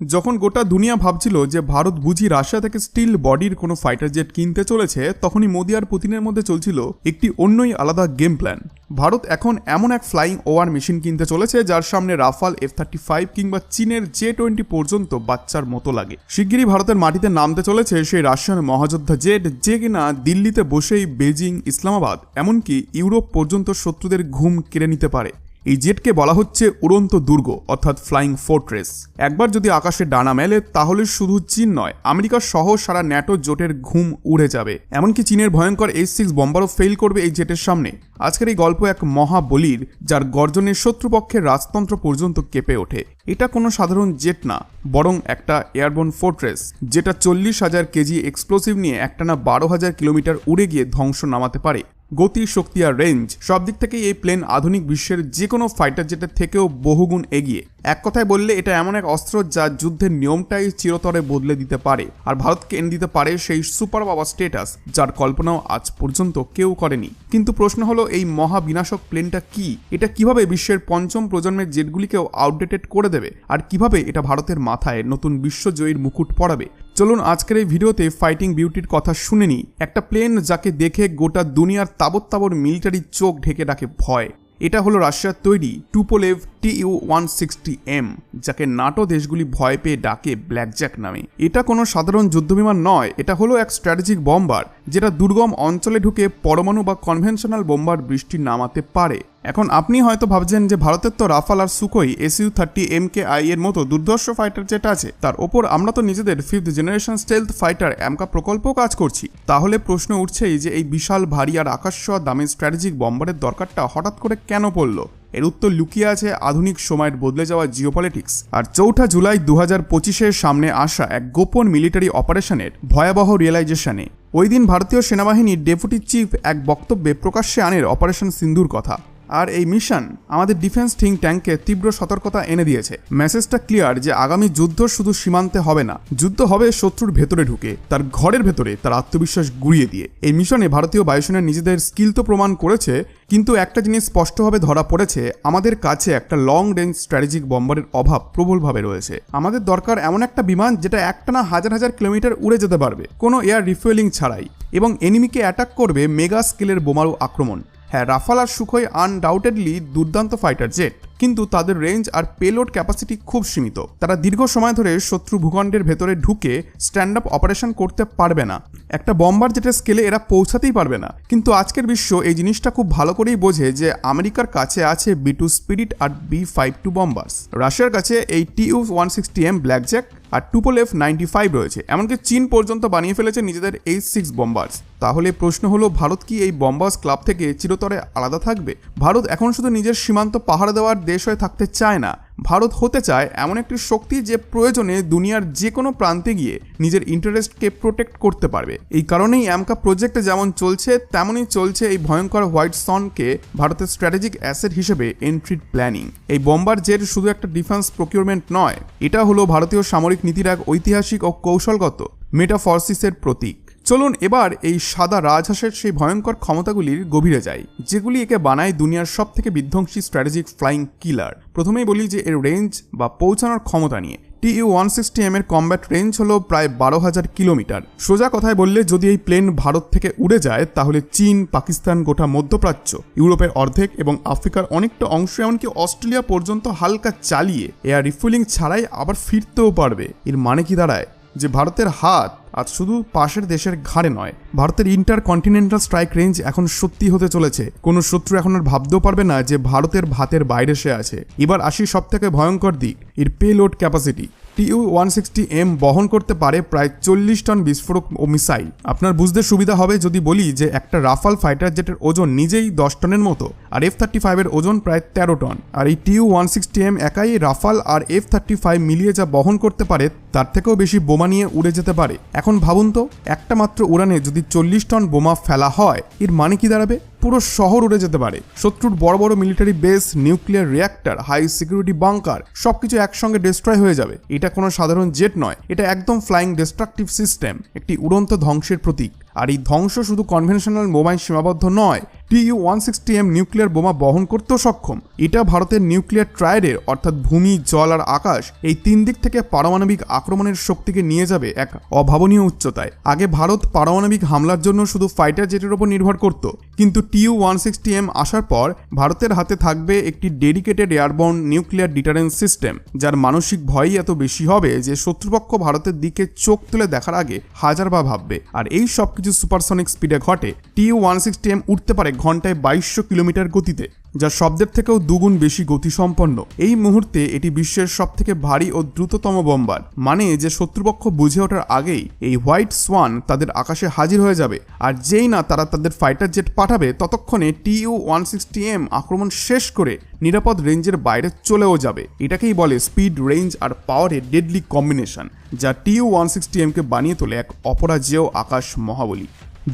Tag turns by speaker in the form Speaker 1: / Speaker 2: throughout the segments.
Speaker 1: যখন গোটা দুনিয়া ভাবছিল যে ভারত বুঝি রাশিয়া থেকে স্টিল বডির কোনো ফাইটার জেট কিনতে চলেছে, তখনই মোদি আর পুতিনের মধ্যে চলছিল একটি অন্যই আলাদা গেম প্ল্যান। ভারত এখন এমন এক ফ্লাইং ওভার মেশিন কিনতে চলেছে যার সামনে রাফাল, F-35 কিংবা চীনের J-20 পর্যন্ত বাচ্চার মতো লাগে। শিগগিরই ভারতের মাটিতে নামতে চলেছে সেই রাশিয়ান মহাযোদ্ধা জেট, যে কিনা দিল্লিতে বসেই বেজিং, ইসলামাবাদ এমনকি ইউরোপ পর্যন্ত শত্রুদের ঘুম কেড়ে নিতে পারে। এই জেটকে বলা হচ্ছে উড়ন্ত দুর্গ অর্থাৎ ফ্লাইং ফোর্ট্রেস। একবার যদি আকাশে ডানা মেলে তাহলে শুধু চীন নয়, আমেরিকা সহ সারা ন্যাটো জোটের ঘুম উড়ে যাবে। এমনকি চীনের ভয়ঙ্কর H-6 বম্বারও ফেল করবে এই জেটের সামনে। আজকের এই গল্প এক মহাবলীর, যার গর্জনে শত্রুপক্ষের রাজতন্ত্র পর্যন্ত কেঁপে ওঠে। এটা কোনো সাধারণ জেট না, বরং একটা এয়ারবোর্ন ফোর্ট্রেস, যেটা 40,000 কেজি এক্সপ্লোসিভ নিয়ে একটানা 12,000 কিলোমিটার উড়ে গিয়ে ধ্বংস নামাতে পারে। গতি, শক্তি আর রেঞ্জ সব দিক থেকেই এই প্লেন আধুনিক বিশ্বের যে কোনো ফাইটার জেটের থেকেও বহুগুণ এগিয়ে। এক কথায় বললে এটা এমন এক অস্ত্র যা যুদ্ধের নিয়মটাই চিরতরে বদলে দিতে পারে, আর ভারতকে এনে দিতে পারে সেই সুপার পাওয়ার স্ট্যাটাস যার কল্পনাও আজ পর্যন্ত কেউ করেনি। কিন্তু প্রশ্ন হলো, এই মহাবিনাশক প্লেনটা কি? এটা কিভাবে বিশ্বের পঞ্চম প্রজন্মের জেটগুলিকেও আউটডেটেড করে দেবে, আর কিভাবে এটা ভারতের মাথায় নতুন বিশ্বজয়ীর মুকুট পরাবে? চলুন আজকের এই ভিডিওতে ফাইটিং বিউটির কথা শুনে নিই। একটা প্লেন যাকে দেখে গোটা দুনিয়ার তাবৎ তাবর মিলিটারি চোখ ঢেকে রাখে ভয়। এটা হলো রাশিয়ার তৈরি টুপোলেভ Tu-160M, যাকে নাটো দেশগুলি ভয় পেয়ে ডাকে ব্ল্যাকজ্যাক নামে। এটা কোনো সাধারণ যুদ্ধবিমান নয়, এটা হলো এক স্ট্র্যাটেজিক বম্বার, যেটা দুর্গম অঞ্চলে ঢুকে পরমাণু বা কনভেনশনাল বোম্বার বৃষ্টি নামাতে পারে। এখন আপনি হয়তো ভাবছেন যে ভারতের তো রাফাল আর সুকোই Su-30 MKI এর মতো দুর্ধর্ষ ফাইটার জেট আছে, তার ওপর আমরা তো নিজেদের 5th generation stealth fighter AMCA প্রকল্পও কাজ করছি। তাহলে প্রশ্ন উঠছেই যে এই বিশাল ভারী আর আকাশ ছোঁয়া দামের স্ট্র্যাটেজিক বম্বারের দরকারটা হঠাৎ করে কেন পড়লো? এর উত্তর লুকিয়ে আছে আধুনিক সময়ের বদলে যাওয়া জিওপলিটিক্স আর 4 জুলাই 2025-এর সামনে আসা এক গোপন মিলিটারি অপারেশনের ভয়াবহ রিয়েলাইজেশনে। ওই দিন ভারতীয় সেনাবাহিনীর ডেপুটি চিফ এক বক্তব্যে প্রকাশ্যে আনেন অপারেশন সিন্দুর কথা। আর এই মিশন আমাদের ডিফেন্স থিঙ্ক ট্যাঙ্কে তীব্র সতর্কতা এনে দিয়েছে। মেসেজটা ক্লিয়ার যে আগামী যুদ্ধ শুধু সীমান্তে হবে না, যুদ্ধ হবে শত্রুর ভেতরে ঢুকে, তার ঘরের ভেতরে তার আত্মবিশ্বাস গুড়িয়ে দিয়ে। এই মিশনে ভারতীয় বায়ুসেনা নিজেদের স্কিল তো প্রমাণ করেছে, কিন্তু একটা জিনিস স্পষ্টভাবে ধরা পড়েছে, আমাদের কাছে একটা লং রেঞ্জ স্ট্র্যাটেজিক বম্বারের অভাব প্রবলভাবে রয়েছে। আমাদের দরকার এমন একটা বিমান যেটা একটানা হাজার হাজার কিলোমিটার উড়ে যেতে পারবে কোনো এয়ার রিফুয়েলিং ছাড়াই, এবং এনিমিকে অ্যাটাক করবে মেগা স্কেলের বোমারু আক্রমণ। হ্যাঁ, রাফাল আর সুখোই আনডাউটেডলি দুর্দান্ত ফাইটার জেট, কিন্তু তাদের রেঞ্জ আর পেলোড ক্যাপাসিটি খুব সীমিত। তারা দীর্ঘ সময় ধরে শত্রু ভূখণ্ডের ভেতরে ঢুকে স্ট্যান্ড আপ অপারেশন করতে পারবে না। একটা বম্বার জেটের স্কেলে এরা পৌঁছাতেই পারবে না। কিন্তু আজকের বিশ্ব এই জিনিসটা খুব ভালো করেই বোঝে যে আমেরিকার কাছে আছে B-2 স্পিরিট আর B-52 বম্বার্স। রাশিয়ার কাছে এই Tu-160M ব্ল্যাকজ্যাক আর টুপোলেভ 95 রয়েছে। এমনকি চীন পর্যন্ত বানিয়ে ফেলেছে নিজেদের H-6 বম্বার্স। তাহলে প্রশ্ন হলো, ভারত কি এই বম্বার্স ক্লাব থেকে চিরতরে আলাদা থাকবে? ভারত এখন শুধু নিজের সীমান্ত পাহারা দেওয়ার দেশ হয়ে থাকতে চায় না, ভারত হতে চায় এমন একটি শক্তি যে প্রয়োজনে দুনিয়ার যে কোনো প্রান্তে গিয়ে নিজের ইন্টারেস্টকে প্রোটেক্ট করতে পারবে। এই কারণেই AMCA প্রজেক্টে যেমন চলছে তেমনই চলছে এই ভয়ঙ্কর হোয়াইট সনকে ভারতের স্ট্র্যাটেজিক অ্যাসেট হিসেবে এন্ট্রি প্ল্যানিং। এই বম্বার জেট শুধু একটা ডিফেন্স প্রকিউরমেন্ট নয়, এটা হলো ভারতীয় সামরিক নীতির এক ঐতিহাসিক ও কৌশলগত মেটাফরসিসের প্রতীক। চলুন এবার এই সাদা রাজহাঁসের সেই ভয়ঙ্কর ক্ষমতাগুলির গভীরে যাই, যেগুলি একে বানায় দুনিয়ার সব থেকে বিধ্বংসী স্ট্র্যাটেজিক ফ্লাইং কিলার। প্রথমেই বলি যে এর রেঞ্জ বা পৌঁছানোর ক্ষমতা নিয়ে। Tu-160M এর কম্ব্যাট রেঞ্জ হলো প্রায় 12,000 কিলোমিটার। সোজা কথায় বললে, যদি এই প্লেন ভারত থেকে উড়ে যায় তাহলে চীন, পাকিস্তান, গোটা মধ্যপ্রাচ্য, ইউরোপের অর্ধেক এবং আফ্রিকার অনেকটা অংশ, এমনকি অস্ট্রেলিয়া পর্যন্ত হালকা চালিয়ে এয়ার রিফুয়েলিং ছাড়াই আবার ফিরতেও পারবে। এর মানে কি দাঁড়ায়? যে ভারতের হাত আজ শুধু পাশের দেশের ঘাড়ে নয়, ভারতের ইন্টারকন্টিনেন্টাল স্ট্রাইক রেঞ্জ এখন সত্যি হতে চলেছে। কোনো শত্রু এখন আর ভাবতেও পারবে না যে ভারতের ভাতের বাইরে সে আছে। এবার আসি সব থেকে ভয়ঙ্কর দিক, এর পেলোড ক্যাপাসিটি। Tu-160M বহন করতে পারে প্রায় 40 টন বিস্ফোরক ও মিসাইল। আপনার বুঝতে সুবিধা হবে যদি বলি যে একটা রাফাল ফাইটার জেটের ওজন নিজেই 10 টনের মতো, আর F-35 এর ওজন প্রায় 13 টন। আর এই Tu-160M একাই রাফাল আর F-35 মিলিয়ে যা বহন করতে পারে তার থেকেও বেশি বোমা নিয়ে উড়ে যেতে পারে। এখন ভাবুন তো, একটা মাত্র উড়ানে যদি 40 টন বোমা ফেলা হয়, এর মানে কি দাঁড়াবে? পুরো শহর উড়ে যেতে পারে। শত্রুর বড় বড় military base, nuclear reactor, high security bunker সবকিছু একসঙ্গে ডিস্ট্রয় হয়ে যাবে। এটা কোনো সাধারণ জেট নয়, এটা একদম ফ্লাইং ডিস্ট্রাকটিভ সিস্টেম, একটি উড়ন্ত ধ্বংসের প্রতীক। আর এই ধ্বংস শুধু কনভেনশনাল বোমায় সীমাবদ্ধ নয়, TU-160M নিউক্লিয়ার বোমা বহন করতেও সক্ষম। এটা ভারতের নিউক্লিয়ার ট্রায়াডের অর্থাৎ ভূমি, জল আর আকাশ এই 3 দিক থেকে পারমাণবিক আক্রমণের শক্তিকে নিয়ে যাবে এক অভাবনীয় উচ্চতায়। আগে ভারত পারমাণবিক হামলার জন্য শুধু ফাইটার জেটের উপর নির্ভর করত, কিন্তু TU-160M আসার পর ভারতের হাতে থাকবে একটি dedicated airborne nuclear deterrence system, যার মানসিক ভয়ই এত বেশি হবে যে শত্রুপক্ষ ভারতের দিকে চোখ তুলে দেখার আগে হাজারবার ভাববে। আর এই সবকিছু সুপারসনিক স্পিডে ঘটে। TU-160M উঠতে পারে ঘন্টায় 2200 কিলোমিটার গতিতে, যা শব্দের থেকেও দুগুণ বেশি গতিসম্পন্ন। এই মুহূর্তে এটি বিশ্বের সবথেকে ভারী ও দ্রুততম বোম্বার, মানে যে শত্রুপক্ষ বুঝে ওঠার আগেই এই হোয়াইট সোয়ান তাদের আকাশে হাজির হয়ে যাবে। আর যেই না তারা তাদের ফাইটার জেট পাঠাবে, ততক্ষণে TU-160M আক্রমণ শেষ করে নিরাপদ রেঞ্জের বাইরে চলেও যাবে। এটাকেই বলে স্পিড, রেঞ্জ আর পাওয়ারের ডেডলি কম্বিনেশন, যা TU-160M-কে বানিয়ে তোলে এক অপরাজেয় আকাশ মহাবলী।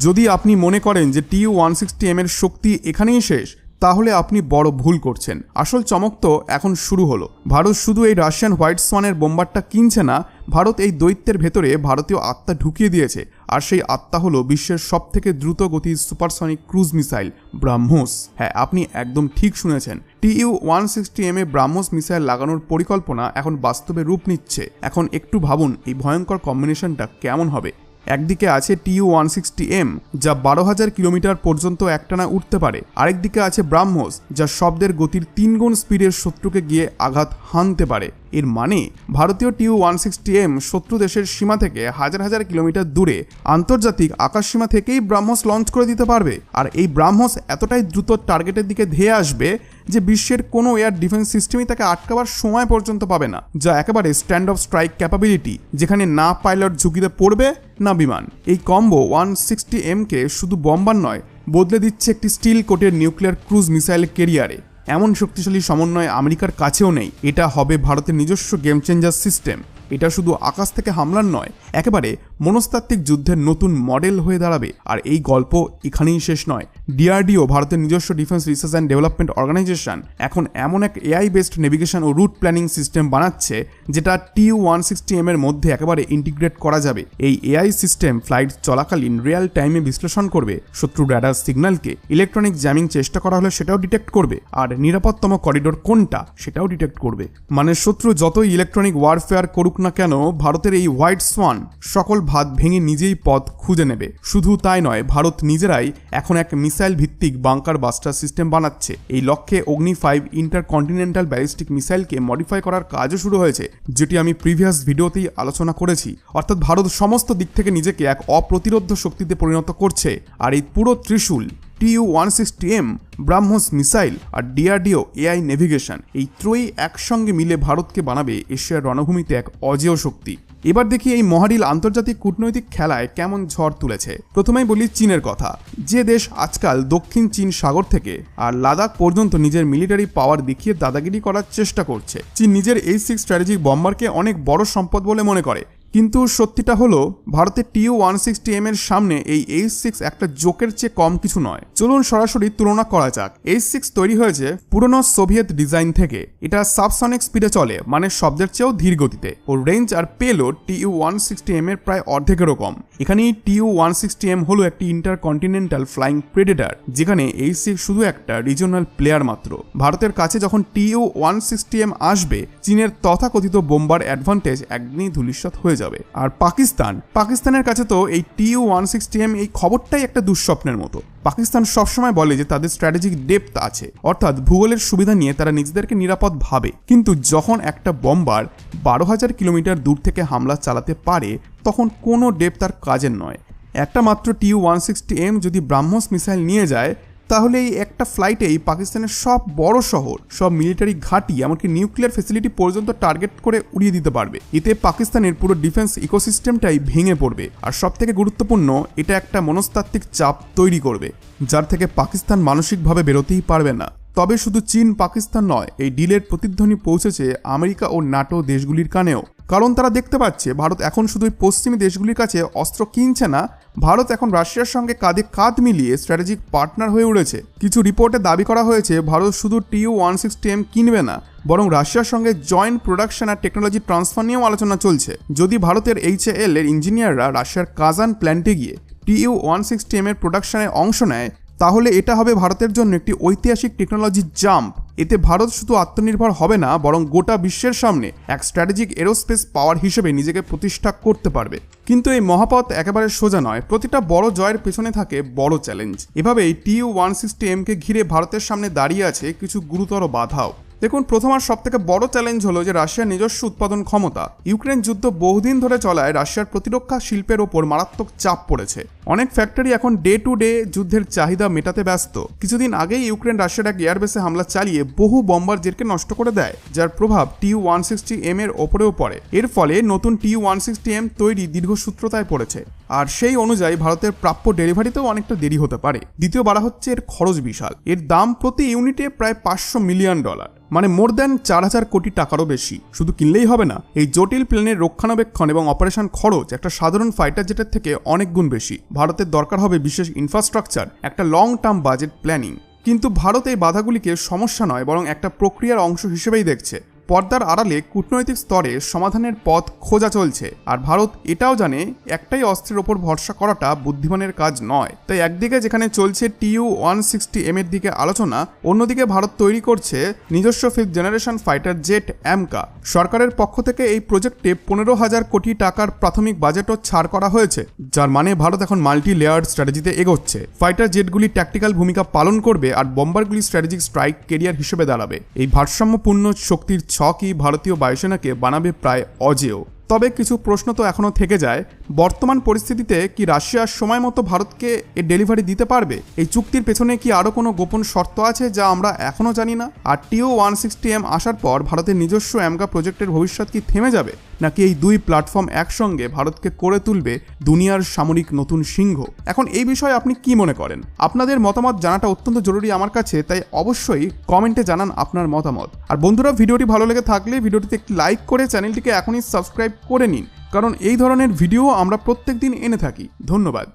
Speaker 1: যদি আপনি মনে করেন যে TU-160M-এর শক্তি এখানেই শেষ, তাহলে আপনি বড় ভুল করছেন। আসল চমক তো এখন শুরু হলো। ভারত শুধু এই রাশিয়ান হোয়াইট সোয়ানের বোম্বারটা কিনছে না, ভারত এই দৈত্যের ভেতরে ভারতীয় আত্মা ঢুকিয়ে দিয়েছে। আর সেই আত্মা হলো বিশ্বের সবথেকে দ্রুত গতির সুপারসনিক ক্রুজ মিসাইল ব্রাহ্মোস। হ্যাঁ, আপনি একদম ঠিক শুনেছেন। TU-160M-এ ব্রাহ্মোস মিসাইল লাগানোর পরিকল্পনা এখন বাস্তবে রূপ নিচ্ছে। এখন একটু ভাবুন এই ভয়ঙ্কর কম্বিনেশনটা কেমন হবে। একদিকে আছে TU-160M, যা 12,000 কিলোমিটার পর্যন্ত একটানা উঠতে পারে। আরেকদিকে আছে ব্রাহ্মোস, যা শব্দের গতির 3 গুণ স্পিডের শত্রুকে গিয়ে আঘাত হানতে পারে। এর মানে ভারতীয় TU-160M শত্রু দেশের সীমা থেকে হাজার হাজার কিলোমিটার দূরে আন্তর্জাতিক আকাশসীমা থেকেই ব্রাহ্মোস লঞ্চ করে দিতে পারবে। আর এই ব্রাহ্মোস এতটাই দ্রুত টার্গেটের দিকে ধেয়ে আসবে যে বিশ্বের কোনো এয়ার ডিফেন্স সিস্টেমই তাকে আটকাবার সময় পর্যন্ত পাবে না, যা একেবারে স্ট্যান্ড অফ স্ট্রাইক ক্যাপাবিলিটি, যেখানে না পাইলট ঝুঁকিতে পড়বে না বিমান। এই কম্বো 160M-কে শুধু বম্বার নয়, বদলে দিচ্ছে একটি স্টিল কোটের নিউক্লিয়ার ক্রুজ মিসাইল ক্যারিয়ারে। এমন শক্তিশালী সমন্বয় আমেরিকার কাছেও নেই। এটা হবে ভারতের নিজস্ব গেম চেঞ্জার সিস্টেম। এটা শুধু আকাশ থেকে হামলার নয়, একেবারে মনস্তাত্ত্বিক যুদ্ধের নতুন মডেল হয়ে দাঁড়াবে। আর এই গল্প এখানেই শেষ নয়। DRDO, ভারতের নিজস্ব defence research and development organisation, এখন এমন এক AI বেসড নেভিগেশন ও রুট প্ল্যানিং সিস্টেম বানাচ্ছে যেটা TU-160M-এর মধ্যে একেবারে ইন্টিগ্রেট করা যাবে। এই AI সিস্টেম ফ্লাইট চলাকালীন রিয়েল টাইমে বিশ্লেষণ করবে, শত্রু র্যাডার সিগন্যালকে ইলেকট্রনিক জ্যামিং চেষ্টা করা হলে সেটাও ডিটেক্ট করবে, আর নিরাপদতম করিডোর কোনটা সেটাও ডিটেক্ট করবে। মানে শত্রু যতই ইলেকট্রনিক ওয়ারফেয়ার করুক না কেন, ভারতের এই হোয়াইট সোয়ান সকল ভাত ভেঙে নিজেই পথ খুঁজে নেবে। শুধু তাই নয়, ভারত নিজেরাই এখন এক মিসাইল ভিত্তিক বাংকার বাস্টার সিস্টেম বানাচ্ছে। এই লক্ষ্যে অগ্নি-5 ইন্টারকন্টিনেন্টাল ব্যালিস্টিক মিসাইলকে মডিফাই করার কাজও শুরু হয়েছে, যেটি আমি প্রিভিয়াস ভিডিওতেই আলোচনা করেছি। অর্থাৎ ভারত সমস্ত দিক থেকে নিজেকে এক অপ্রতিরোধ্য শক্তিতে পরিণত করছে। আর এই পুরো ত্রিশূল TU-160M, ব্রাহ্মোস মিসাইল আর DRDO AI নেভিগেশন, এই ত্রয়ী একসঙ্গে মিলে ভারতকে বানাবে এশিয়ার রণভূমিতে এক অজেয় শক্তি। এবার দেখি এই মহারিল আন্তর্জাতিক কূটনৈতিক খেলায় কেমন ঝড় তুলেছে। প্রথমেই বলি চীনের কথা। যে দেশ আজকাল দক্ষিণ চীন সাগর থেকে আর লাদাখ পর্যন্ত নিজের মিলিটারি পাওয়ার দেখিয়ে দাদাগিরি করার চেষ্টা করছে। চীন নিজের H-6 স্ট্র্যাটেজিক বম্বারকে অনেক বড় সম্পদ বলে মনে করে, কিন্তু সত্যিটা হলো ভারতের TU-160M-এর সামনে এই H-6 একটা জোকের চেয়ে কম কিছু নয়। চলুন সরাসরি তুলনা করা যাক। H-6 তৈরি হয়েছে পুরনো সোভিয়েত ডিজাইন থেকে। এটা সাবসনিক স্পিডে চলে, মানে শব্দের চেয়েও ধীর গতিতে। ও রেঞ্জ আর পেলোড TU-160M-এর প্রায় অর্ধেকেরও কম। এখানেই TU-160M হলো একটি ইন্টারকন্টিনেন্টাল ফ্লাইং প্রেডেটার, যেখানে H-6 শুধু একটা রিজিওনাল প্লেয়ার মাত্র। ভারতের কাছে যখন TU-160M আসবে, চীনের তথাকথিত বোম্বার অ্যাডভান্টেজ একদিনই ধূলিসাৎ হয়ে যাবে। আর পাকিস্তানের কাছে তো এই TU-160M এই খবরটাই একটা দুঃস্বপ্নের মতো। পাকিস্তান সবসময় বলে যে তাদের স্ট্র্যাটেজিক ডেপথ আছে, অর্থাৎ ভূগোলের সুবিধা নিয়ে তারা নিজেদেরকে নিরাপদ ভাবে। কিন্তু যখন একটা বম্বার 12,000 কিলোমিটার দূর থেকে হামলা চালাতে পারে, তখন কোনো ডেপথ তার কাজের নয়। একটা মাত্র TU-160M যদি ব্রাহ্মোস মিসাইল নিয়ে যায়, তাহলে এই একটা ফ্লাইটেই পাকিস্তানের সব বড় শহর, সব মিলিটারি ঘাঁটি, এমনকি নিউক্লিয়ার ফ্যাসিলিটি পর্যন্ত টার্গেট করে উড়িয়ে দিতে পারবে। এতে পাকিস্তানের পুরো ডিফেন্স ইকোসিস্টেমটাই ভেঙে পড়বে। আর সবথেকে গুরুত্বপূর্ণ, এটা একটা মনস্তাত্ত্বিক চাপ তৈরি করবে, যার থেকে পাকিস্তান মানসিকভাবে বেরোতেই পারবে না। তবে শুধু চীন পাকিস্তান নয়, এই ডিলের প্রতিধ্বনি পৌঁছেছে আমেরিকা ও নাটো দেশগুলির কানেও। কারণ তারা দেখতে পাচ্ছে ভারত এখন শুধুই পশ্চিমী দেশগুলির কাছে অস্ত্র কিনছে না, ভারত এখন রাশিয়ার সঙ্গে কাঁধে কাঁধ মিলিয়ে স্ট্র্যাটেজিক পার্টনার হয়ে উঠেছে। কিছু রিপোর্টে দাবি করা হয়েছে ভারত শুধু TU-160M কিনবে না, বরং রাশিয়ার সঙ্গে জয়েন্ট প্রোডাকশন আর টেকনোলজি ট্রান্সফার নিয়েও আলোচনা চলছে। যদি ভারতের HAL এর ইঞ্জিনিয়াররা রাশিয়ার কাজান প্ল্যান্টে গিয়ে TU-160M এর প্রোডাকশনে অংশ নেয়, তাহলে এটা হবে ভারতের জন্য একটি ঐতিহাসিক টেকনোলজি জাম্প। এতে ভারত শুধু আত্মনির্ভর হবে না, বরং গোটা বিশ্বের সামনে এক স্ট্র্যাটেজিক এরোস্পেস পাওয়ার হিসেবে নিজেকে প্রতিষ্ঠা করতে পারবে। কিন্তু এই মহাপথ একেবারে সোজা নয়, প্রতিটা বড় জয়ের পেছনে থাকে বড় চ্যালেঞ্জ। এভাবেই TU-160M কে ঘিরে ভারতের সামনে দাঁড়িয়ে আছে কিছু গুরুতর বাধাও। দেখুন, প্রথম আর সবথেকে বড় চ্যালেঞ্জ হলো যে রাশিয়ার নিজস্ব উৎপাদন ক্ষমতা। ইউক্রেন যুদ্ধ বহুদিন ধরে চলায় রাশিয়ার প্রতিরক্ষা শিল্পের ওপর মারাত্মক চাপ পড়েছে। অনেক ফ্যাক্টরি এখন ডে টু ডে যুদ্ধের চাহিদা মেটাতে ব্যস্ত। কিছুদিন আগেই ইউক্রেন রাশিয়ার এক এয়ারবেসে হামলা চালিয়ে বহু বম্বার জেটকে নষ্ট করে দেয়, যার প্রভাব TU-160M এর ওপরেও পড়ে। এর ফলে নতুন TU-160M তৈরি দীর্ঘসূত্রতায় পড়েছে, আর সেই অনুযায়ী ভারতের প্রাপ্য ডেলিভারিতেও অনেকটা দেরি হতে পারে। দ্বিতীয় বাড়া হচ্ছে এর খরচ বিশাল। এর দাম প্রতি ইউনিটে প্রায় $500 মিলিয়ন, মানে মোর দ্যান 4000 কোটি টাকারও বেশি। শুধু কিনলেই হবে না, এই জটিল প্লেনের রক্ষণাবেক্ষণ এবং অপারেশন খরচ একটা সাধারণ ফাইটার জেটের থেকে অনেক গুণ বেশি। ভারতের দরকার হবে বিশেষ ইনফ্রাস্ট্রাকচার, একটা লং টার্ম বাজেট প্ল্যানিং। কিন্তু ভারত এই বাধাগুলিকে সমস্যা নয়, বরং একটা প্রক্রিয়ার অংশ হিসেবেই দেখছে। পর্দার আড়ালে কূটনৈতিক স্তরে সমাধানের পথ খোঁজা চলছে, আর ভারত এটাও জানে একটাই অস্ত্রের ওপর ভরসা করাটা বুদ্ধিমানের কাজ নয়। তাই একদিকে যেখানে চলছে TU-160M এর দিকে আলোচনা, অন্যদিকে ভারত তৈরি করছে নিজস্ব 5th generation fighter jet AMCA। সরকারের পক্ষ থেকে এই প্রজেক্টে 15,000 কোটি টাকার প্রাথমিক বাজেটও ছাড় করা হয়েছে, যার মানে ভারত এখন মাল্টি লেয়ার্ড স্ট্র্যাটেজিতে এগোচ্ছে। ফাইটার জেটগুলি ট্যাকটিক্যাল ভূমিকা পালন করবে, আর বম্বারগুলি স্ট্র্যাটেজিক স্ট্রাইক কেরিয়ার হিসেবে দাঁড়াবে। এই ভারসাম্যপূর্ণ শক্তির ছকই ভারতীয় বায়ুসেনাকে বানাবে প্রায় অজেয়। তবে কিছু প্রশ্ন তো এখনও থেকে যায়। বর্তমান পরিস্থিতিতে কি রাশিয়ার সময় মতো ভারতকে এর ডেলিভারি দিতে পারবে? এই চুক্তির পেছনে কি আরও কোনো গোপন শর্ত আছে যা আমরা এখনও জানি না? আর TU-160M আসার পর ভারতের নিজস্ব AMCA প্রজেক্টের ভবিষ্যৎ কি থেমে যাবে, নাকি এই দুই প্ল্যাটফর্ম একসঙ্গে ভারতকে করে তুলবে দুনিয়ার সামরিক নতুন সিংহ? এখন এই বিষয়ে আপনি কি মনে করেন? আপনাদের মতামত জানাটা অত্যন্ত জরুরি আমার কাছে, তাই অবশ্যই কমেন্টে জানান আপনার মতামত। আর বন্ধুরা, ভিডিওটি ভালো লেগে থাকলে ভিডিওটিতে একটি লাইক করে চ্যানেলটিকে এখনই সাবস্ক্রাইব করে নিন, কারণ এই ধরনের ভিডিও আমরা প্রত্যেকদিন এনে থাকি। ধন্যবাদ।